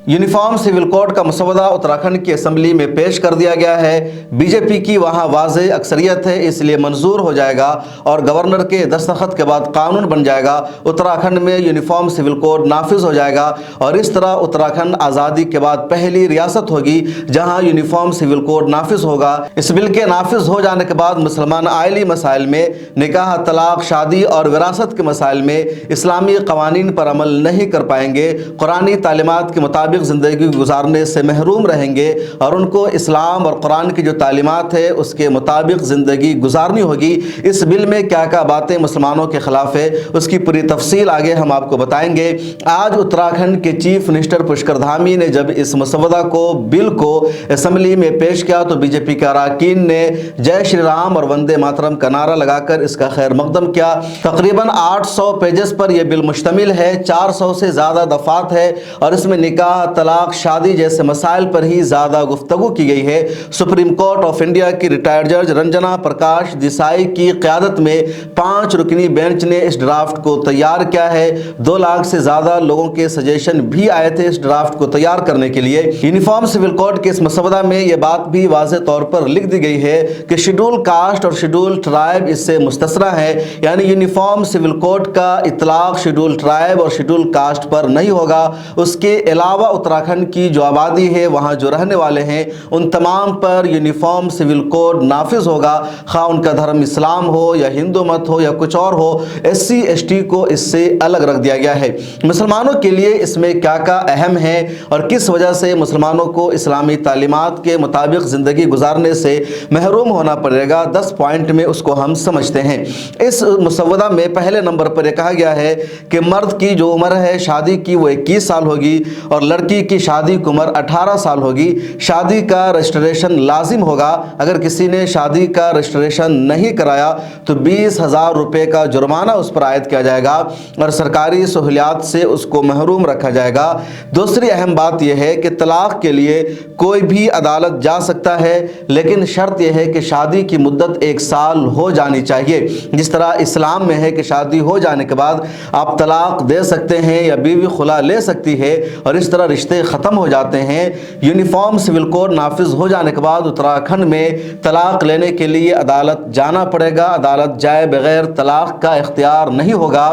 Uniform civil code का मसौदा उत्तराखंड की असम्बली में पेश कर दिया गया है। बीजेपी की वहां वाज़ेह अक्सरियत है, इसलिए मंजूर हो जाएगा और गवर्नर के दस्तखत के बाद कानून बन जाएगा। उत्तराखंड में यूनिफॉर्म सिविल कोड नाफिज हो जाएगा और इस तरह उत्तराखंड आज़ादी के बाद पहली रियासत होगी जहां यूनिफॉर्म सिविल कोड नाफिज होगा। इस बिल के नाफिज हो जाने के बाद मुसलमान आइली मसाइल में निकाह, तलाक, शादी और विरासत के मसाइल में इस्लामी कवानीन पर अमल नहीं कर पाएंगे, कुरानी तालीमात के मुताबिक ज़िंदगी गुजारने से महरूम रहेंगे और उनको इस्लाम और कुरान की जो तालीमात है उसके मुताबिक ज़िंदगी गुजारनी होगी। इस बिल में क्या क्या बातें मुसलमानों के ख़िलाफ़ है उसकी पूरी तफसील आगे हम आपको बताएंगे। आज उत्तराखंड के चीफ मिनिस्टर पुष्कर धामी ने जब इस मसौदा को बिल को असम्बली में पेश किया तो बीजेपी के अरकान ने जय श्री राम और वंदे मातरम का नारा लगाकर इसका खैर मकदम किया। तकरीबन 800 पेजेस पर यह बिल मुश्तमिल है, 400 से ज़्यादा दफ़ात है और इसमें निकाह, तलाक, शादी जैसे मसाइल पर ही ज़्यादा गुफ्तगू की गई है। सुप्रीम कोर्ट ऑफ इंडिया की रिटायर्ड जज रंजना प्रकाश देसाई की क़यादत में 5 रुकनी बेंच ने इस ड्राफ्ट को तैयार किया है। 2 लाख से ज़्यादा लोगों के सजेशन भी आए थे इस ड्राफ्ट को तैयार करने के लिए। यूनिफॉर्म सिविल कोड के इस मसौदा में यह बात भी वाज़ेह तौर पर लिख दी गई है कि शेड्यूल कास्ट और शेड्यूल ट्राइब इससे मुस्तस्ना है, यानी यूनिफॉर्म सिविल कोड का इतलाक शेड्यूल ट्राइब और शेड्यूल कास्ट पर नहीं होगा। उसके अलावा उत्तराखंड की जो आबादी है, वहाँ जो रहने वाले हैं, उन तमाम पर यूनिफॉर्म सिविल कोड नाफिज होगा, खा उनका धर्म इस्लाम हो या हिंदू मत हो या कुछ और हो। SC ST को इससे अलग रख दिया गया है। मुसलमानों के लिए इसमें क्या क्या अहम है और किस वजह से मुसलमानों को इस्लामी तालीमात के मुताबिक ज़िंदगी गुजारने से महरूम होना पड़ेगा, 10 पॉइंट में उसको हम समझते हैं। इस मसौदा में पहले नंबर पर यह कहा गया है कि मर्द की जो उम्र है शादी की वो 21 साल होगी और लड़की की शादी की उम्र 18 साल होगी। शादी का रजिस्ट्रेशन लाजिम होगा। अगर किसी ने शादी का रजिस्ट्रेशन नहीं कराया तो 20,000 रुपये का जुर्माना उस पर आयद किया जाएगा और सरकारी सहूलियात से उसको महरूम रखा जाएगा। दूसरी अहम बात यह है कि तलाक के लिए कोई भी अदालत जा सकता है, लेकिन शर्त यह है कि शादी की मुद्दत 1 साल हो जानी चाहिए। जिस तरह इस्लाम में है कि शादी हो जाने के बाद आप तलाक दे सकते हैं या बीवी खुला ले सकती है और इस तरह रिश्ते ख़त्म हो जाते हैं। यूनिफॉर्म सिविल कोड नाफिज हो जाने के बाद उत्तराखंड में तलाक लेने के लिए अदालत जाना पड़ेगा। अदालत जाए बगैर तलाक का इख्तियार नहीं होगा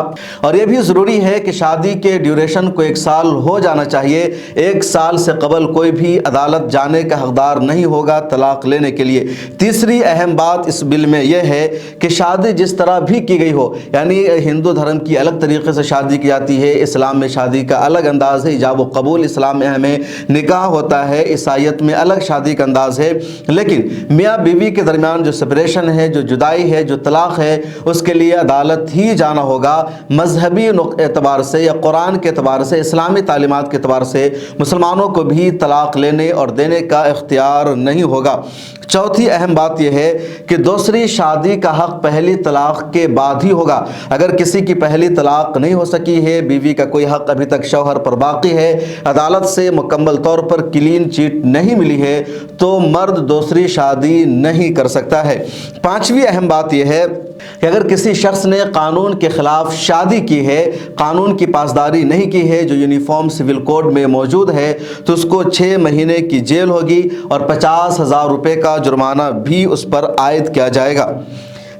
और यह भी ज़रूरी है कि शादी के ड्यूरेशन को 1 साल हो जाना चाहिए। 1 साल से कबल कोई भी अदालत जाने का हकदार नहीं होगा तलाक लेने के लिए। तीसरी अहम बात इस बिल में यह है कि शादी जिस तरह भी की गई हो, यानी हिंदू धर्म की अलग तरीके से शादी की जाती है, इस्लाम में शादी का अलग अंदाज़ है, इजाब व कबूल इस्लाम में हमें निकाह होता है, ईसाईयत में अलग शादी का अंदाज है, लेकिन मियाँ बीवी के दरमियान जो सेपरेशन है, जो जुदाई है, जो तलाक है, उसके लिए अदालत ही जाना होगा। मजहबी एतबार से या कुरान के एतबार से, इस्लामी तालीमात के एतबार से मुसलमानों को भी तलाक लेने और देने का इख्तियार नहीं होगा। चौथी अहम बात यह है कि दूसरी शादी का हक़ पहली तलाक के बाद ही होगा। अगर किसी की पहली तलाक नहीं हो सकी है, बीवी का कोई हक़ अभी तक शौहर पर बाकी है, अदालत से मुकम्मल तौर पर क्लीन चिट नहीं मिली है, तो मर्द दूसरी शादी नहीं कर सकता है। पांचवी अहम बात यह है कि अगर किसी शख्स ने कानून के ख़िलाफ़ शादी की है, कानून की पासदारी नहीं की है जो यूनिफॉर्म सिविल कोड में मौजूद है, तो उसको 6 महीने की जेल होगी और 50,000 रुपये का जुर्माना भी उस पर आयद किया जाएगा।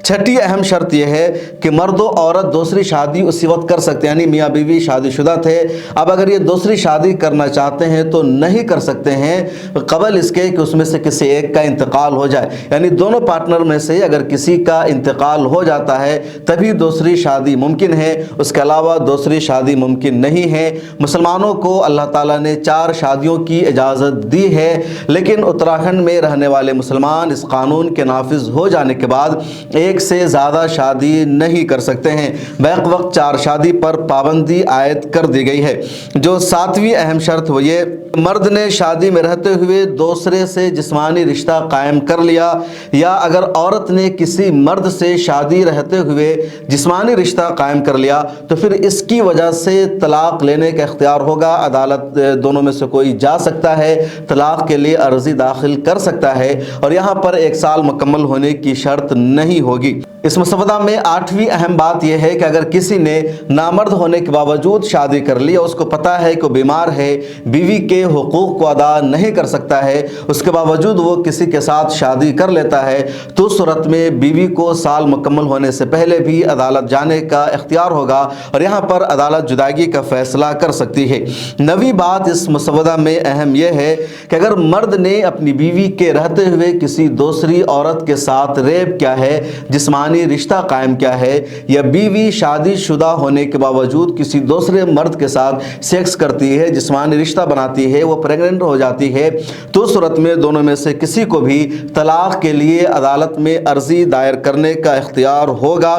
छठी अहम शर्त यह है कि मर्द और औरत दूसरी शादी उसी वक्त कर सकते हैं, यानी मियाँ बीवी शादीशुदा थे, अब अगर ये दूसरी शादी करना चाहते हैं तो नहीं कर सकते हैं क़बल इसके कि उसमें से किसी एक का इंतकाल हो जाए। यानी दोनों पार्टनर में से अगर किसी का इंतकाल हो जाता है तभी दूसरी शादी मुमकिन है, उसके अलावा दूसरी शादी मुमकिन नहीं है। मुसलमानों को अल्लाह ताला ने 4 शादियों की इजाज़त दी है, लेकिन उत्तराखंड में रहने वाले मुसलमान इस कानून के नाफिज हो जाने के बाद 1 से ज़्यादा शादी नहीं कर सकते हैं। बैक वक्त 4 शादी पर पाबंदी आयद कर दी गई है। जो 7वीं अहम शर्त वो ये, मर्द ने शादी में रहते हुए दूसरे से जिस्मानी रिश्ता कायम कर लिया या अगर औरत ने किसी मर्द से शादी रहते हुए जिस्मानी रिश्ता कायम कर लिया तो फिर इसकी वजह से तलाक लेने का इख्तियार होगा। अदालत दोनों में से कोई जा सकता है, तलाक के लिए अर्जी दाखिल कर सकता है और यहाँ पर 1 साल मुकम्मल होने की शर्त नहीं होगी। होगी। इस मसवदा में 8वीं अहम बात यह है कि अगर किसी ने नामर्द होने के बावजूद शादी कर ली और उसको पता है कि वो बीमार है, बीवी के हुकूक को अदा नहीं कर सकता है, उसके बावजूद वो किसी के साथ शादी कर लेता है, तो उस सूरत में बीवी को साल मुकम्मल होने से पहले भी अदालत जाने का इख्तियार होगा और यहाँ पर अदालत जुदागी का फैसला कर सकती है। 9वीं बात इस मसवदा में अहम यह है कि अगर मर्द ने अपनी बीवी के रहते हुए किसी दूसरी औरत के साथ रेप किया है, जिस्मानी रिश्ता कायम किया है, या बीवी शादीशुदा होने के बावजूद किसी दूसरे मर्द के साथ सेक्स करती है, जिस्मानी रिश्ता बनाती है, वो प्रेग्नेंट हो जाती है, तो उस सूरत में दोनों में से किसी को भी तलाक के लिए अदालत में अर्जी दायर करने का इख्तियार होगा।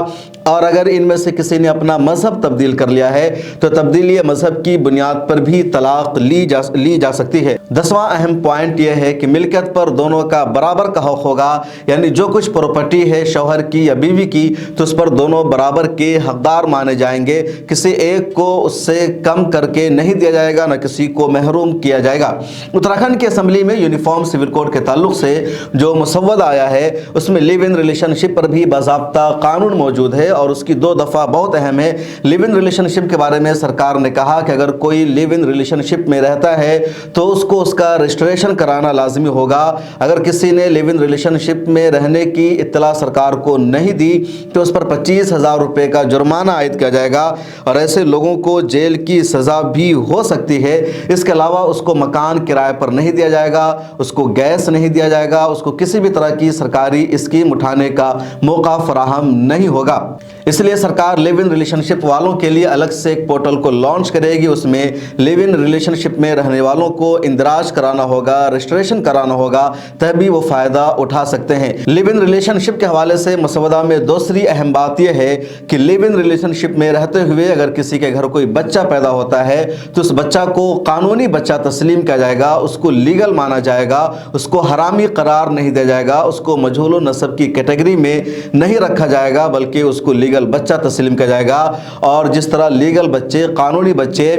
और अगर इनमें से किसी ने अपना मज़हब तब्दील कर लिया है तो तब्दीली मज़हब की बुनियाद पर भी तलाक ली जा सकती है। 10वां अहम पॉइंट यह है कि मिल्कियत पर दोनों का बराबर का हक होगा, यानी जो कुछ प्रॉपर्टी है शौहर की या बीवी की तो उस पर दोनों बराबर के हकदार माने जाएंगे। किसी एक को उससे कम करके नहीं दिया जाएगा, न किसी को महरूम किया जाएगा। उत्तराखंड की असम्बली में यूनिफॉर्म सिविल कोड के ताल्लुक से जो मसवदा आया है उसमें लिव इन रिलेशनशिप पर भी बाज़ाब्ता कानून मौजूद है और उसकी 2 दफ़ा बहुत अहम है। लिव इन रिलेशनशिप के बारे में सरकार ने कहा कि अगर कोई लिव इन रिलेशनशिप में रहता है तो उसको उसका रजिस्ट्रेशन कराना लाजमी होगा। अगर किसी ने लिव इन रिलेशनशिप में रहने की इत्तला सरकार को नहीं दी तो उस पर 25,000 रुपये का जुर्माना आयद किया जाएगा और ऐसे लोगों को जेल की सज़ा भी हो सकती है। इसके अलावा उसको मकान किराए पर नहीं दिया जाएगा, उसको गैस नहीं दिया जाएगा, उसको किसी भी तरह की सरकारी स्कीम उठाने का मौका फराहम नहीं होगा। इसलिए सरकार लिव इन रिलेशनशिप वालों के लिए अलग से एक पोर्टल को लॉन्च करेगी। उसमें लिव इन रिलेशनशिप में रहने वालों को इंदराज कराना होगा, रजिस्ट्रेशन कराना होगा, तभी वो फ़ायदा उठा सकते हैं। लिव इन रिलेशनशिप के हवाले से मसवदा में दूसरी अहम बात यह है कि लिव इन रिलेशनशिप में रहते हुए अगर किसी के घर कोई बच्चा पैदा होता है तो उस बच्चा को कानूनी बच्चा तस्लीम किया जाएगा, उसको लीगल माना जाएगा, उसको हरामी करार नहीं दिया जाएगा, उसको मजहूल नस्ब की कैटेगरी में नहीं रखा जाएगा, बल्कि उसको लीगल बच्चा तस्लीम किया जाएगा। और जिस तरह लीगल बच्चे, कानूनी बच्चे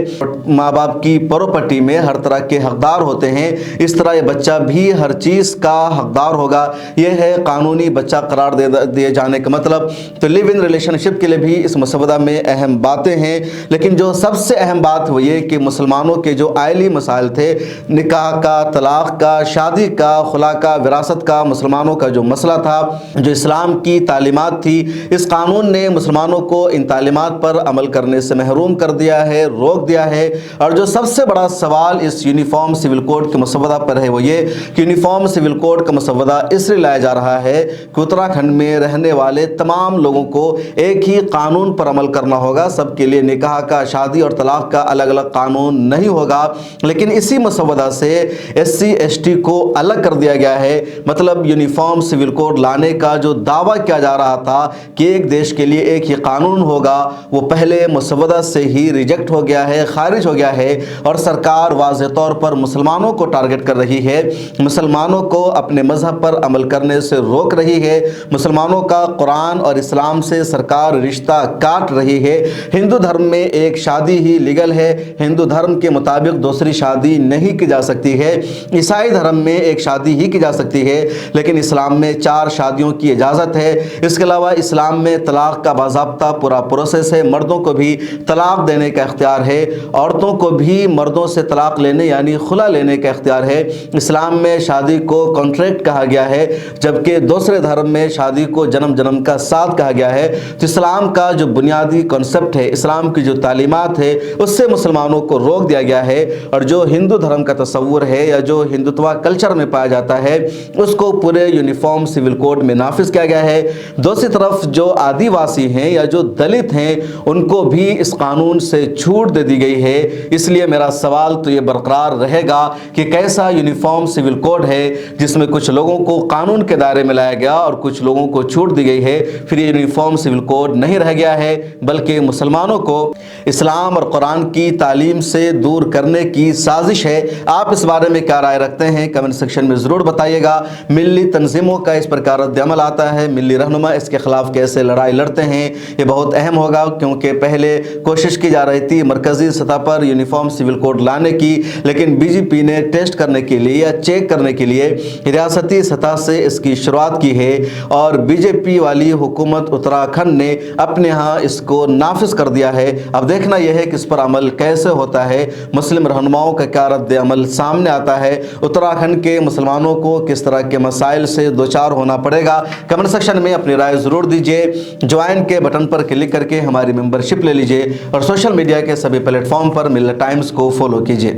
माँ बाप की प्रॉपर्टी में हर तरह के हकदार होते हैं, इस तरह ये बच्चा भी हर चीज़ का हकदार होगा। यह है कानूनी बच्चा करार दिए जाने का मतलब। तो लिव इन रिलेशनशिप के लिए भी इस मसवदा में अहम बातें हैं, लेकिन जो सबसे अहम बात वो ये कि मुसलमानों के जो आइली मसाइल थे, निकाह का, तलाक का, शादी का, खुला का, विरासत का, मुसलमानों का जो मसला था, जो इस्लाम की तालीमात थी, इस कानून ने मुसलमानों को इन तालीमात पर अमल करने से महरूम कर दिया है, रोक दिया है। और जो सबसे बड़ा सवाल इस यूनिफॉर्म सिविल कोड के मसवदा पर है वो ये कि यूनिफॉर्म सिविल कोड का मसवदा इसलिए लाया जा रहा है कि उत्तराखंड में रहने वाले तमाम लोगों को एक ही कानून पर अमल करना होगा। सबके लिए निकाह का, शादी और तलाक का अलग अलग कानून नहीं होगा। लेकिन इसी मसवदा से SC ST को अलग कर दिया गया है। मतलब यूनिफॉर्म सिविल कोड लाने का जो दावा किया जा रहा था कि एक देश के लिए एक ही कानून होगा, वो पहले मसवदा से ही रिजेक्ट हो गया है, खारिज हो गया है। और सरकार वाज़ेह तौर पर मुसलमानों को टारगेट कर रही है, मुसलमानों को अपने मजहब पर अमल करने से रोक रही है, मुसलमानों का कुरान और इस्लाम से सरकार रिश्ता काट रही है। हिंदू धर्म में एक शादी ही लीगल है, हिंदू धर्म के मुताबिक दूसरी शादी नहीं की जा सकती है। ईसाई धर्म में एक शादी ही की जा सकती है, लेकिन इस्लाम में 4 शादियों की इजाज़त है। इसके अलावा इस्लाम में तलाक का बाज़ाब्ता पूरा प्रोसेस है। मर्दों को भी तलाक देने का इख्तियार है, औरतों को भी मर्दों से तलाक लेने यानी खुला लेने का इख्तियार है। इस्लाम में शादी को कॉन्ट्रैक्ट कहा गया है, जबकि दूसरे धर्म में शादी को जन्म जन्म का साथ कहा गया है। तो इस्लाम का जो बुनियादी कॉन्सेप्ट है, इस्लाम की जो तालीमात है, उससे मुसलमानों को रोक दिया गया है। और जो हिंदू धर्म का तस्वुर है या जो हिंदुत्व कल्चर में पाया जाता है, उसको पूरे यूनिफॉर्म सिविल कोड में नाफिज किया गया है। दूसरी तरफ जो आदिवासी हैं या जो दलित हैं, उनको भी इस कानून से छूट दे दी गई है। इसलिए मेरा सवाल तो ये बरकरार रहेगा कि कैसा यूनिफॉर्म सिविल कोड है जिसमें कुछ लोगों को कानून के दायरे में लाया गया और कुछ लोगों को छूट दी गई है। फिर ये यूनिफॉर्म सिविल कोड नहीं रह गया है, बल्कि मुसलमानों को इस्लाम और कुरान की तालीम से दूर करने की साजिश है। आप इस बारे में क्या राय रखते हैं, कमेंट सेक्शन में ज़रूर बताइएगा। मिली तंजीमों का इस प्रकार रद्द अमल आता है, मिली रहनुमा इसके खिलाफ कैसे लड़ाई लड़ते ہیں یہ بہت اہم ہوگا، کیونکہ پہلے کوشش کی جا رہی تھی مرکزی سطح پر یونیفارم سول کوڈ لانے کی، لیکن بی جے پی نے ٹیسٹ کرنے کے لیے یا چیک کرنے کے لیے ریاستی سطح سے اس کی شروعات کی ہے، اور بی جے پی والی حکومت اتراکھنڈ نے اپنے ہاں اس کو نافذ کر دیا ہے۔ اب دیکھنا یہ ہے کہ اس پر عمل کیسے ہوتا ہے، مسلم رہنماؤں کا کیا رد عمل سامنے آتا ہے، اتراکھنڈ کے مسلمانوں کو کس طرح کے مسائل سے دوچار ہونا پڑے گا۔ کمنٹ سیکشن میں اپنی رائے ضرور دیجیے، جوائن کے بٹن پر کلک کر کے ہماری ممبرشپ لے لیجیے، اور سوشل میڈیا کے سبھی پلیٹ فارم پر ملت ٹائمز کو فالو کیجیے۔